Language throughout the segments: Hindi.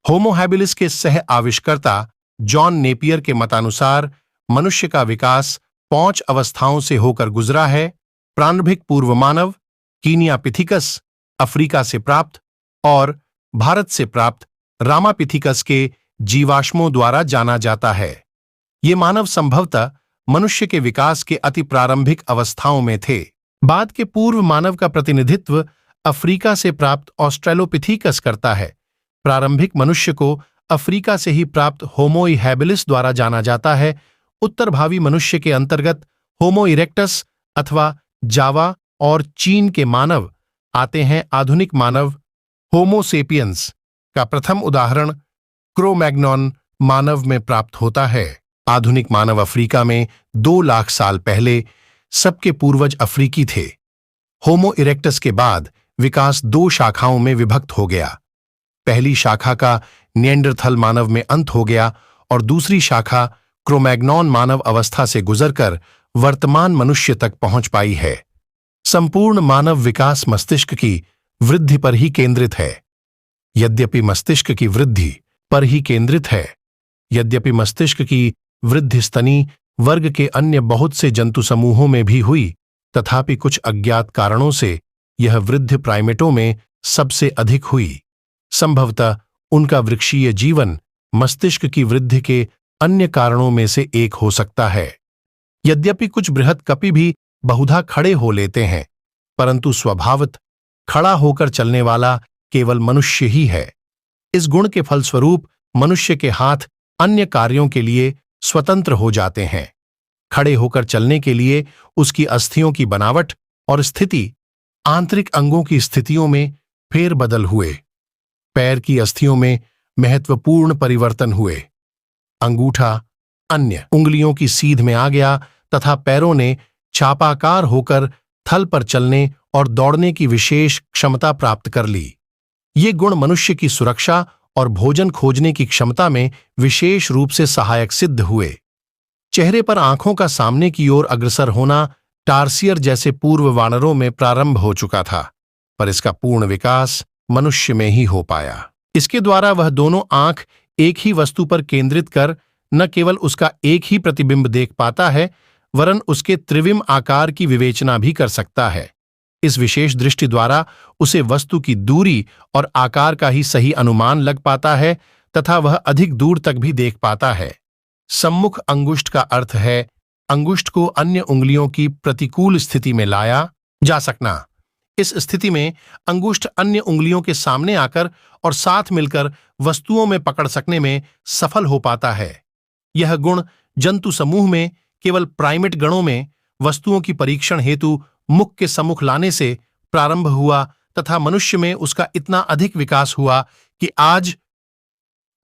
होमो हैबिलिस के सह आविष्कर्ता जॉन नेपियर के मतानुसार मनुष्य का विकास 5 अवस्थाओं से होकर गुजरा है। प्रारंभिक पूर्व मानव, कीनिया पिथिकस, अफ्रीका से प्राप्त और भारत से प्राप्त रामापिथिकस के जीवाश्मों द्वारा जाना जाता है। ये मानव संभवतः मनुष्य के विकास के अति प्रारंभिक अवस्थाओं में थे। बाद के पूर्व मानव का प्रतिनिधित्व अफ्रीका से प्राप्त ऑस्ट्रेलोपिथिकस करता है। प्रारंभिक मनुष्य को अफ्रीका से ही प्राप्त होमो हैबिलिस द्वारा जाना जाता है। उत्तर भावी मनुष्य के अंतर्गत होमो इरेक्टस अथवा जावा और चीन के मानव आते हैं। आधुनिक मानव होमो सेपियंस का प्रथम उदाहरण क्रो-मैग्नॉन मानव में प्राप्त होता है। आधुनिक मानव अफ्रीका में 2 लाख साल पहले सबके पूर्वज अफ्रीकी थे। होमो इरेक्टस के बाद विकास 2 शाखाओं में विभक्त हो गया। पहली शाखा का निएंडरथल मानव में अंत हो गया और दूसरी शाखा क्रो-मैग्नॉन मानव अवस्था से गुजरकर वर्तमान मनुष्य तक पहुंच पाई है। संपूर्ण मानव विकास मस्तिष्क की वृद्धि पर ही केंद्रित है। यद्यपि मस्तिष्क की वृद्धि पर ही केंद्रित है, यद्यपि मस्तिष्क की वृद्धि स्तनी वर्ग के अन्य बहुत से जंतु समूहों में भी हुई, तथापि कुछ अज्ञात कारणों से यह वृद्धि प्राइमेटों में सबसे अधिक हुई। संभवतः उनका वृक्षीय जीवन मस्तिष्क की वृद्धि के अन्य कारणों में से एक हो सकता है। यद्यपि कुछ बृहद कपि भी बहुधा खड़े हो लेते हैं, परंतु स्वभावतः खड़ा होकर चलने वाला केवल मनुष्य ही है। इस गुण के फलस्वरूप मनुष्य के हाथ अन्य कार्यों के लिए स्वतंत्र हो जाते हैं। खड़े होकर चलने के लिए उसकी अस्थियों की बनावट और स्थिति आंतरिक अंगों की स्थितियों में फेरबदल हुए। पैर की अस्थियों में महत्वपूर्ण परिवर्तन हुए। अंगूठा अन्य उंगलियों की सीध में आ गया तथा पैरों ने चापाकार होकर थल पर चलने और दौड़ने की विशेष क्षमता प्राप्त कर ली। ये गुण मनुष्य की सुरक्षा और भोजन खोजने की क्षमता में विशेष रूप से सहायक सिद्ध हुए। चेहरे पर आंखों का सामने की ओर अग्रसर होना टार्सियर जैसे पूर्व वानरों में प्रारंभ हो चुका था, पर इसका पूर्ण विकास मनुष्य में ही हो पाया। इसके द्वारा वह दोनों आंख एक ही वस्तु पर केंद्रित कर न केवल उसका एक ही प्रतिबिंब देख पाता है, वरन उसके त्रिविम आकार की विवेचना भी कर सकता है। इस विशेष दृष्टि द्वारा उसे वस्तु की दूरी और आकार का ही सही अनुमान लग पाता है तथा वह अधिक दूर तक भी देख पाता है। सम्मुख अंगुष्ठ का अर्थ है अंगुष्ठ को अन्य उंगलियों की प्रतिकूल स्थिति में लाया जा सकना। इस स्थिति में अंगुष्ठ अन्य उंगलियों के सामने आकर और साथ मिलकर वस्तुओं में पकड़ सकने में सफल हो पाता है। यह गुण जंतु समूह में केवल प्राइमेट गणों में वस्तुओं की परीक्षण हेतु मुख के सम्मुख लाने से प्रारंभ हुआ तथा मनुष्य में उसका इतना अधिक विकास हुआ कि आज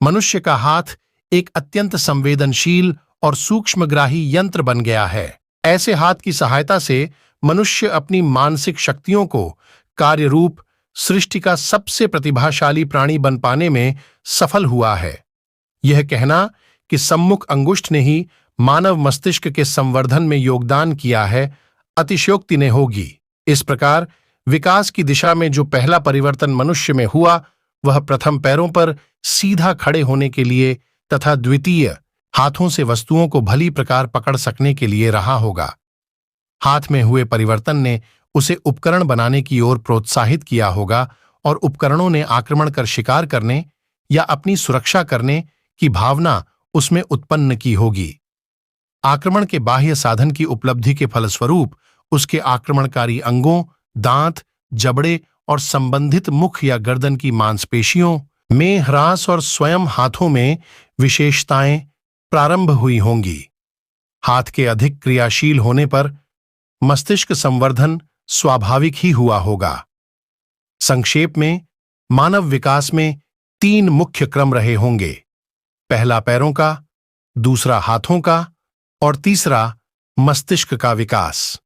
मनुष्य का हाथ एक अत्यंत संवेदनशील और सूक्ष्मग्राही यंत्र बन गया है। ऐसे हाथ की सहायता से मनुष्य अपनी मानसिक शक्तियों को कार्यरूप सृष्टि का सबसे प्रतिभाशाली प्राणी बन पाने में सफल हुआ है। यह कहना कि सम्मुख अंगुष्ठ ने ही मानव मस्तिष्क के संवर्धन में योगदान किया है अतिशयोक्ति ने होगी। इस प्रकार विकास की दिशा में जो पहला परिवर्तन मनुष्य में हुआ वह प्रथम पैरों पर सीधा खड़े होने के लिए तथा द्वितीय हाथों से वस्तुओं को भली प्रकार पकड़ सकने के लिए रहा होगा। हाथ में हुए परिवर्तन ने उसे उपकरण बनाने की ओर प्रोत्साहित किया होगा और उपकरणों ने आक्रमण कर शिकार करने या अपनी सुरक्षा करने की भावना उसमें उत्पन्न की होगी। आक्रमण के बाह्य साधन की उपलब्धि के फलस्वरूप उसके आक्रमणकारी अंगों, दांत, जबड़े और संबंधित मुख या गर्दन की मांसपेशियों में ह्रास और स्वयं हाथों में विशेषताएं प्रारंभ हुई होंगी। हाथ के अधिक क्रियाशील होने पर मस्तिष्क संवर्धन स्वाभाविक ही हुआ होगा। संक्षेप में मानव विकास में 3 मुख्य क्रम रहे होंगे। पहला पैरों का, दूसरा हाथों का और तीसरा मस्तिष्क का विकास।